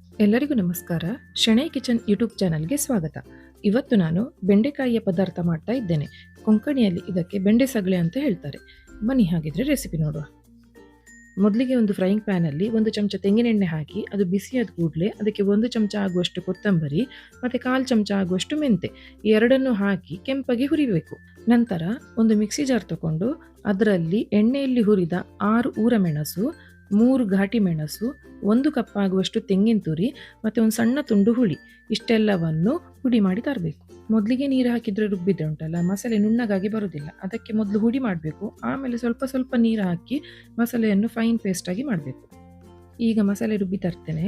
ಎಲ್ಲರಿಗೂ ನಮಸ್ಕಾರ. Shenoy kitchen YouTube ಚಾನಲ್ಗೆ ಸ್ವಾಗತ. ಇವತ್ತು ನಾನು ಬೆಂಡೆಕಾಯಿಯ ಪದಾರ್ಥ ಮಾಡ್ತಾ ಇದ್ದೇನೆ. ಕೊಂಕಣಿಯಲ್ಲಿ ಇದಕ್ಕೆ ಬೆಂಡೆ ಸಗಳೆ ಅಂತ ಹೇಳ್ತಾರೆ. ಬನ್ನಿ ಹಾಗಿದ್ರೆ ರೆಸಿಪಿ ನೋಡುವ. ಮೊದಲಿಗೆ ಒಂದು ಫ್ರೈಯಿಂಗ್ ಪ್ಯಾನಲ್ಲಿ 1 ಚಮಚ ತೆಂಗಿನೆಣ್ಣೆ ಹಾಕಿ ಅದು ಬಿಸಿಯಾದ ಕೂಡಲೇ ಅದಕ್ಕೆ 1 ಚಮಚ ಆಗುವಷ್ಟು ಕೊತ್ತಂಬರಿ ಮತ್ತು 1/4 ಚಮಚ ಆಗುವಷ್ಟು ಮೆಂತೆ ಈ ಎರಡನ್ನು ಹಾಕಿ ಕೆಂಪಗೆ ಹುರಿಬೇಕು. ನಂತರ ಒಂದು ಮಿಕ್ಸಿ ಜಾರ್ ತಗೊಂಡು ಅದರಲ್ಲಿ ಎಣ್ಣೆಯಲ್ಲಿ ಹುರಿದ 6 ಊರಮೆಣಸು, 3 ಘಾಟಿ ಮೆಣಸು, 1 ಕಪ್ ಆಗುವಷ್ಟು ತೆಂಗಿನ ತುರಿ ಮತ್ತು ಒಂದು ಸಣ್ಣ ತುಂಡು ಹುಳಿ ಇಷ್ಟೆಲ್ಲವನ್ನು ಹುಡಿ ಮಾಡಿ ತರಬೇಕು. ಮೊದಲಿಗೆ ನೀರು ಹಾಕಿದರೆ ರುಬ್ಬಿದ್ರೆ ಉಂಟಲ್ಲ ಮಸಾಲೆ ನುಣ್ಣಗಾಗಿ ಬರೋದಿಲ್ಲ. ಅದಕ್ಕೆ ಮೊದಲು ಹುಡಿ ಮಾಡಬೇಕು. ಆಮೇಲೆ ಸ್ವಲ್ಪ ಸ್ವಲ್ಪ ನೀರು ಹಾಕಿ ಮಸಾಲೆಯನ್ನು ಫೈನ್ ಪೇಸ್ಟಾಗಿ ಮಾಡಬೇಕು. ಈಗ ಮಸಾಲೆ ರುಬ್ಬಿ ತರ್ತೇನೆ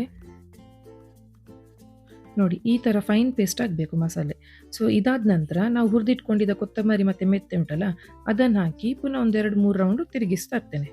ನೋಡಿ, ಈ ಥರ ಫೈನ್ ಪೇಸ್ಟ್ ಆಗಬೇಕು ಮಸಾಲೆ. ಸೊ ಇದಾದ ನಂತರ ನಾವು ಹುರಿದಿಟ್ಕೊಂಡಿದ್ದ ಕೊತ್ತಂಬರಿ ಮತ್ತು ಮೆತ್ತೆ ಉಂಟಲ್ಲ ಅದನ್ನು ಹಾಕಿ ಪುನಃ 1-2-3 ರೌಂಡು ತಿರುಗಿಸ್ತಾ ಇರ್ತೇನೆ.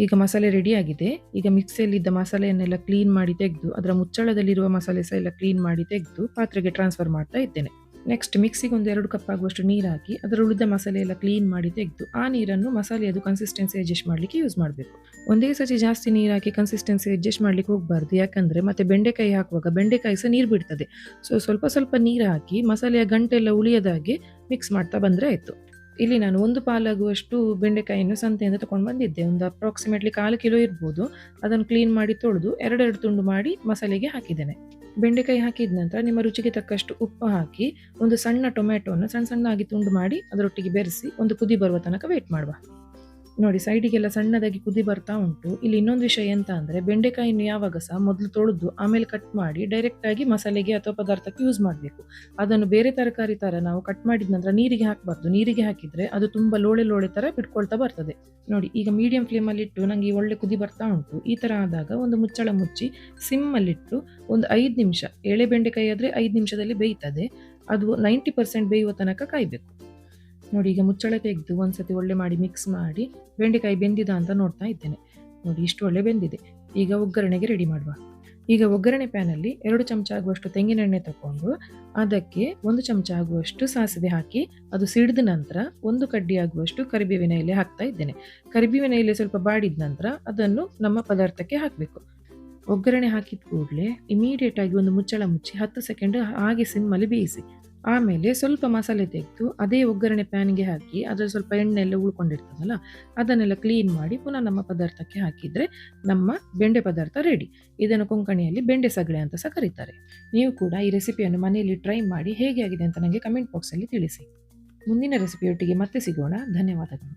ಈಗ ಮಸಾಲೆ ರೆಡಿಯಾಗಿದೆ. ಈಗ ಮಿಕ್ಸಿಯಲ್ಲಿದ್ದ ಮಸಾಲೆಯನ್ನೆಲ್ಲ ಕ್ಲೀನ್ ಮಾಡಿ ತೆಗೆದು ಅದರ ಮುಚ್ಚಳದಲ್ಲಿರುವ ಮಸಾಲೆ ಸಹ ಎಲ್ಲ ಕ್ಲೀನ್ ಮಾಡಿ ತೆಗೆದು ಪಾತ್ರೆಗೆ ಟ್ರಾನ್ಸ್ಫರ್ ಮಾಡ್ತಾ ಇದ್ದೇನೆ. ನೆಕ್ಸ್ಟ್ ಮಿಕ್ಸಿಗೆ 1-2 ಕಪ್ ಆಗುವಷ್ಟು ನೀರು ಹಾಕಿ ಅದರ ಉಳಿದ ಮಸಾಲೆ ಎಲ್ಲ ಕ್ಲೀನ್ ಮಾಡಿ ತೆಗೆದು ಆ ನೀರನ್ನು ಮಸಾಲೆಯದು ಕನ್ಸಿಸ್ಟೆನ್ಸಿ ಅಡ್ಜಸ್ಟ್ ಮಾಡಲಿಕ್ಕೆ ಯೂಸ್ ಮಾಡಬೇಕು. ಒಂದೇ ಸತಿ ಜಾಸ್ತಿ ನೀರು ಹಾಕಿ ಕನ್ಸಿಸ್ಟೆನ್ಸಿ ಅಡ್ಜಸ್ಟ್ ಮಾಡಲಿಕ್ಕೆ ಹೋಗಬಾರ್ದು. ಯಾಕಂದರೆ ಮತ್ತೆ ಬೆಂಡೆಕಾಯಿ ಹಾಕುವಾಗ ಬೆಂಡೆಕಾಯಿ ಸಹ ನೀರು ಬಿಡ್ತದೆ. ಸೊ ಸ್ವಲ್ಪ ಸ್ವಲ್ಪ ನೀರು ಹಾಕಿ ಮಸಾಲೆಯ ಗಂಟೆಲ್ಲ ಉಳಿಯದಾಗೆ ಮಿಕ್ಸ್ ಮಾಡ್ತಾ ಬಂದರೆ ಆಯಿತು. ಇಲ್ಲಿ ನಾನು 1 ಪಾಲಾಗುವಷ್ಟು ಬೆಂಡೆಕಾಯಿಯನ್ನು ಸಂತೆಯಿಂದ ತಗೊಂಡು ಬಂದಿದ್ದೆ. ಒಂದು ಅಪ್ರಾಕ್ಸಿಮೇಟ್ಲಿ 1/4 ಕಿಲೋ ಇರ್ಬೋದು. ಅದನ್ನು ಕ್ಲೀನ್ ಮಾಡಿ ತೊಳೆದು 2 ತುಂಡು ಮಾಡಿ ಮಸಾಲೆಗೆ ಹಾಕಿದ್ದೇನೆ. ಬೆಂಡೆಕಾಯಿ ಹಾಕಿದ ನಂತರ ನಿಮ್ಮ ರುಚಿಗೆ ತಕ್ಕಷ್ಟು ಉಪ್ಪು ಹಾಕಿ ಒಂದು ಸಣ್ಣ ಟೊಮೆಟೊನ ಸಣ್ಣದಾಗಿ ತುಂಡು ಮಾಡಿ ಅದರೊಟ್ಟಿಗೆ ಬೆರೆಸಿ ಒಂದು ಕುದಿ ಬರುವ ತನಕ ವೇಟ್ ಮಾಡುವ. ನೋಡಿ, ಸೈಡಿಗೆಲ್ಲ ಸಣ್ಣದಾಗಿ ಕುದಿ ಬರ್ತಾ ಉಂಟು. ಇಲ್ಲಿ ಇನ್ನೊಂದು ವಿಷಯ ಎಂತ ಅಂದರೆ ಬೆಂಡೆಕಾಯಿಯನ್ನು ಯಾವಾಗ ಸಹ ಮೊದಲು ತೊಳೆದು ಆಮೇಲೆ ಕಟ್ ಮಾಡಿ ಡೈರೆಕ್ಟಾಗಿ ಮಸಾಲೆಗೆ ಅಥವಾ ಪದಾರ್ಥಕ್ಕೆ ಯೂಸ್ ಮಾಡಬೇಕು. ಅದನ್ನು ಬೇರೆ ತರಕಾರಿ ಥರ ನಾವು ಕಟ್ ಮಾಡಿದ ನಂತರ ನೀರಿಗೆ ಹಾಕಬಾರ್ದು. ನೀರಿಗೆ ಹಾಕಿದರೆ ಅದು ತುಂಬ ಲೋಳೆ ಲೋಳೆ ಥರ ಬಿಟ್ಕೊಳ್ತಾ ಬರ್ತದೆ. ನೋಡಿ, ಈಗ ಮೀಡಿಯಂ ಫ್ಲೇಮಲ್ಲಿಟ್ಟು ನನಗೆ ಒಳ್ಳೆ ಕುದಿ ಬರ್ತಾ ಉಂಟು. ಈ ಥರ ಆದಾಗ ಒಂದು ಮುಚ್ಚಳ ಮುಚ್ಚಿ ಸಿಮ್ಮಲ್ಲಿಟ್ಟು ಒಂದು 5 ನಿಮಿಷ, ಎಳೆ ಬೆಂಡೆಕಾಯಿ ಆದರೆ 5 ನಿಮಿಷದಲ್ಲಿ ಬೇಯ್ತದೆ. ಅದು 90% ಬೇಯುವ ತನಕ ಕಾಯಬೇಕು. ನೋಡಿ, ಈಗ ಮುಚ್ಚಳ ತೆಗೆದು ಒಂದ್ಸತಿ ಒಳ್ಳೆ ಮಾಡಿ ಮಿಕ್ಸ್ ಮಾಡಿ ಬೆಂಡೆಕಾಯಿ ಬೆಂದಿದ ಅಂತ ನೋಡ್ತಾ ಇದ್ದೇನೆ. ನೋಡಿ, ಇಷ್ಟು ಒಳ್ಳೆ ಬೆಂದಿದೆ. ಈಗ ಒಗ್ಗರಣೆಗೆ ರೆಡಿ ಮಾಡುವ. ಈಗ ಒಗ್ಗರಣೆ ಪ್ಯಾನಲ್ಲಿ 2 ಚಮಚ ಆಗುವಷ್ಟು ತೆಂಗಿನೆಣ್ಣೆ ತಗೊಂಡು ಅದಕ್ಕೆ 1 ಚಮಚ ಆಗುವಷ್ಟು ಸಾಸಿವೆ ಹಾಕಿ ಅದು ಸಿಡಿದ ನಂತರ 1 ಕಡ್ಡಿ ಆಗುವಷ್ಟು ಕರಿಬೇವಿನ ಎಲೆ ಹಾಕ್ತಾ ಇದ್ದೇನೆ. ಕರಿಬೇವಿನ ಎಲೆ ಸ್ವಲ್ಪ ಬಾಡಿದ ನಂತರ ಅದನ್ನು ನಮ್ಮ ಪದಾರ್ಥಕ್ಕೆ ಹಾಕಬೇಕು. ಒಗ್ಗರಣೆ ಹಾಕಿದ ಕೂಡಲೇ ಇಮಿಡಿಯೇಟ್ ಆಗಿ ಒಂದು ಮುಚ್ಚಳ ಮುಚ್ಚಿ 10 ಸೆಕೆಂಡ್ ಹಾಗೆ ಸಿಮ್ಮಲ್ಲಿ ಬೇಯಿಸಿ. ಆಮೇಲೆ ಸ್ವಲ್ಪ ಮಸಾಲೆ ತೆಗೆದು ಅದೇ ಒಗ್ಗರಣೆ ಪ್ಯಾನ್ಗೆ ಹಾಕಿ ಅದರಲ್ಲಿ ಸ್ವಲ್ಪ ಎಣ್ಣೆ ಎಲ್ಲ ಉಳ್ಕೊಂಡಿರ್ತದಲ್ಲ ಅದನ್ನೆಲ್ಲ ಕ್ಲೀನ್ ಮಾಡಿ ಪುನಃ ನಮ್ಮ ಪದಾರ್ಥಕ್ಕೆ ಹಾಕಿದರೆ ನಮ್ಮ ಬೆಂಡೆ ಪದಾರ್ಥ ರೆಡಿ. ಇದನ್ನು ಕೊಂಕಣಿಯಲ್ಲಿ ಬೆಂಡೆ ಸಗಳೆ ಅಂತ ಸಹ ಕರೀತಾರೆ. ನೀವು ಕೂಡ ಈ ರೆಸಿಪಿಯನ್ನು ಮನೆಯಲ್ಲಿ ಟ್ರೈ ಮಾಡಿ ಹೇಗೆ ಆಗಿದೆ ಅಂತ ನನಗೆ ಕಮೆಂಟ್ ಬಾಕ್ಸಲ್ಲಿ ತಿಳಿಸಿ. ಮುಂದಿನ ರೆಸಿಪಿಯೊಟ್ಟಿಗೆ ಮತ್ತೆ ಸಿಗೋಣ. ಧನ್ಯವಾದಗಳು.